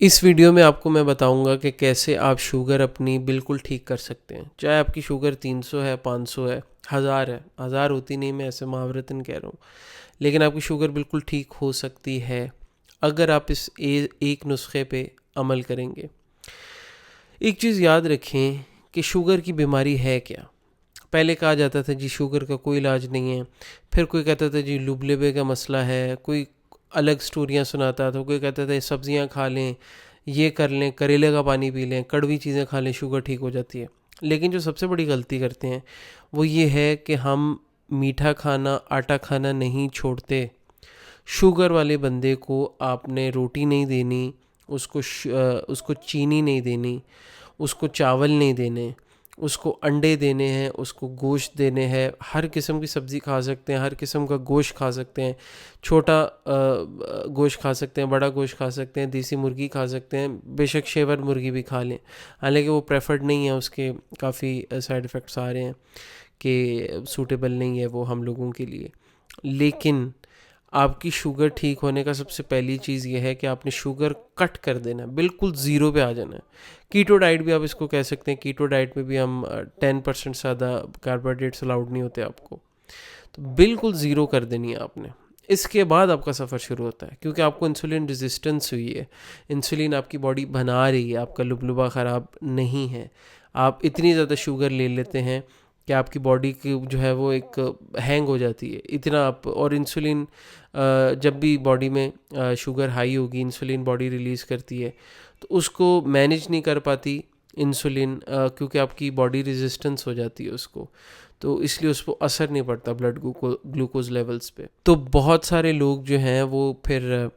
इस वीडियो में आपको मैं बताऊंगा कि कैसे आप शुगर अपनी बिल्कुल ठीक कर सकते हैं। चाहे आपकी शुगर 300 है, 500 है, 1000 है। 1000 होती नहीं, मैं ऐसे मुहावरतन कह रहा हूँ, लेकिन आपकी शुगर बिल्कुल ठीक हो सकती है अगर आप इस एक नुस्खे पे अमल करेंगे। एक चीज़ याद रखें कि शुगर की बीमारी है क्या। पहले कहा जाता था जी शुगर का कोई इलाज नहीं है, फिर कोई कहता था जी लुबलेबे का मसला है, कोई अलग स्टोरियाँ सुनाता था, कोई कहता था सब्जियाँ खा लें, ये कर लें, करेले का पानी पी लें, कड़वी चीज़ें खा लें, शुगर ठीक हो जाती है। लेकिन जो सबसे बड़ी गलती करते हैं वो ये है कि हम मीठा खाना, आटा खाना नहीं छोड़ते। शुगर वाले बंदे को आपने रोटी नहीं देनी, उसको चीनी नहीं देनी, उसको चावल नहीं देने, उसको अंडे देने हैं, उसको गोश्त देने हैं। हर किस्म की सब्ज़ी खा सकते हैं, हर किस्म का गोश्त खा सकते हैं। छोटा गोश्त खा सकते हैं, बड़ा गोश्त खा सकते हैं, देसी मुर्गी खा सकते हैं, बेशक शेवर मुर्गी भी खा लें। हालांकि वो प्रेफर्ड नहीं है, उसके काफ़ी साइड इफ़ेक्ट्स आ रहे हैं कि सूटेबल नहीं है वो हम लोगों के लिए। लेकिन आपकी शुगर ठीक होने का सबसे पहली चीज़ ये है कि आपने शुगर कट कर देना है, बिल्कुल ज़ीरो पे आ जाना है। कीटो डाइट भी आप इसको कह सकते हैं। कीटो डाइट में भी हम 10% से ज़्यादा कार्बोहाइड्रेट्स अलाउड नहीं होते आपको, तो बिल्कुल ज़ीरो कर देनी है आपने। इसके बाद आपका सफ़र शुरू होता है, क्योंकि आपको इंसुलिन रेजिस्टेंस हुई है, इंसुलिन आपकी बॉडी बना रही है, आपका लुबलुबा ख़राब नहीं है। आप इतनी ज़्यादा शुगर ले लेते हैं कि आपकी बॉडी की जो है वो एक हैंग हो जाती है इतना आप। और इंसुलिन जब भी बॉडी में शुगर हाई होगी, इंसुलिन बॉडी रिलीज़ करती है, तो उसको मैनेज नहीं कर पाती इंसुलिन, क्योंकि आपकी बॉडी रेजिस्टेंस हो जाती है उसको, तो इसलिए उस पर असर नहीं पड़ता ब्लड ग्लूकोज लेवल्स पे। तो बहुत सारे लोग जो हैं वो फिर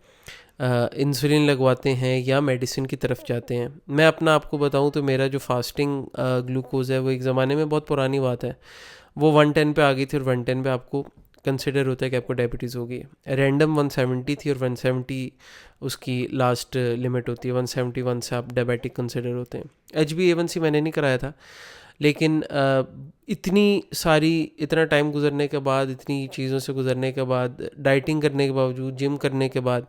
इंसुलिन लगवाते हैं या मेडिसिन की तरफ जाते हैं। मैं अपना आपको बताऊं तो मेरा जो फास्टिंग ग्लूकोज है वो एक ज़माने में बहुत पुरानी बात है, वो 110 पे आ गई थी, और 110 पे आपको कंसिडर होता है कि आपको डायबिटीज़ होगी। रैंडम 170 थी, और 170 उसकी लास्ट लिमिट होती है। 171 से आप डायबिटिक कंसिडर होते हैं। HbA1c मैंने नहीं कराया था, लेकिन इतना टाइम गुजरने के बाद, इतनी चीज़ों से गुजरने के बाद, डाइटिंग करने के बावजूद, जिम करने के बाद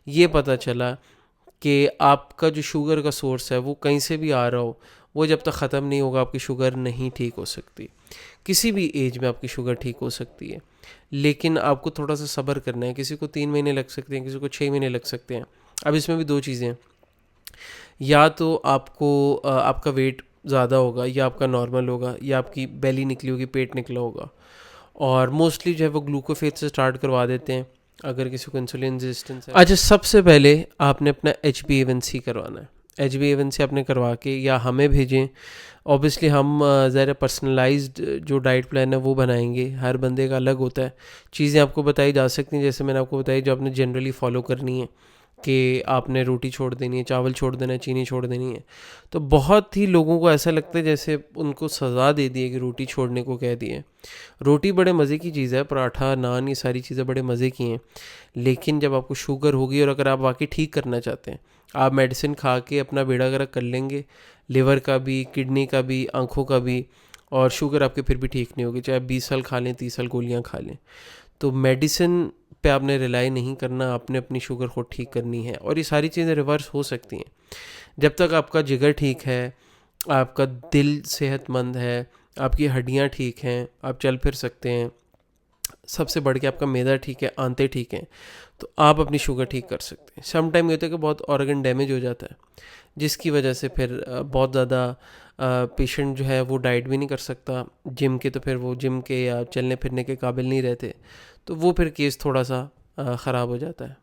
ये पता चला कि आपका जो शुगर का सोर्स है वो कहीं से भी आ रहा हो, वो जब तक ख़त्म नहीं होगा आपकी शुगर नहीं ठीक हो सकती। किसी भी एज में आपकी शुगर ठीक हो सकती है, लेकिन आपको थोड़ा सा सब्र करना है। किसी को 3 महीने लग सकते हैं, किसी को 6 महीने लग सकते हैं। अब इसमें भी दो चीज़ें हैं, या तो आपका वेट ज़्यादा होगा, या आपका नॉर्मल होगा, या आपकी बेली निकली होगी, पेट निकला होगा। और मोस्टली जो है वो ग्लूकोफेज से स्टार्ट करवा देते हैं अगर किसी को इंसुलिन रेजिस्टेंस है। अच्छा, सबसे पहले आपने अपना HbA1c करवाना है। HbA1c आपने करवा के या हमें भेजें। ऑब्वियसली हम ज़रा पर्सनलाइज्ड जो डाइट प्लान है वो बनाएंगे, हर बंदे का अलग होता है। चीज़ें आपको बताई जा सकती हैं, जैसे मैंने आपको बताई, जो आपने जनरली फॉलो करनी है कि आपने रोटी छोड़ देनी है, चावल छोड़ देना है, चीनी छोड़ देनी है। तो बहुत ही लोगों को ऐसा लगता है जैसे उनको सज़ा दे दी है कि रोटी छोड़ने को कह दिए। रोटी बड़े मज़े की चीज़ है, पराठा, नान, ये सारी चीज़ें बड़े मज़े की हैं। लेकिन जब आपको शुगर होगी और अगर आप वाकई ठीक करना चाहते हैं, आप मेडिसिन खा के अपना बेड़ा गर्क कर लेंगे, लिवर का भी, किडनी का भी, आँखों का भी, और शुगर आपके फिर भी ठीक नहीं होगी, चाहे आप 20 साल खा लें, 30 साल गोलियाँ खा लें। तो मेडिसिन पे आपने रिलाई नहीं करना, आपने अपनी शुगर को ठीक करनी है, और ये सारी चीज़ें रिवर्स हो सकती हैं। जब तक आपका जिगर ठीक है, आपका दिल सेहतमंद है, आपकी हड्डियाँ ठीक हैं, आप चल फिर सकते हैं, सबसे बढ़ के आपका मैदा ठीक है, आंतें ठीक हैं, तो आप अपनी शुगर ठीक कर सकते हैं। सम टाइम ये होता है कि बहुत ऑर्गन डैमेज हो जाता है, जिसकी वजह से फिर बहुत ज़्यादा पेशेंट जो है वो डाइट भी नहीं कर सकता जिम के, तो फिर वो जिम के या चलने फिरने के काबिल नहीं रहते, तो वो फिर केस थोड़ा सा ख़राब हो जाता है।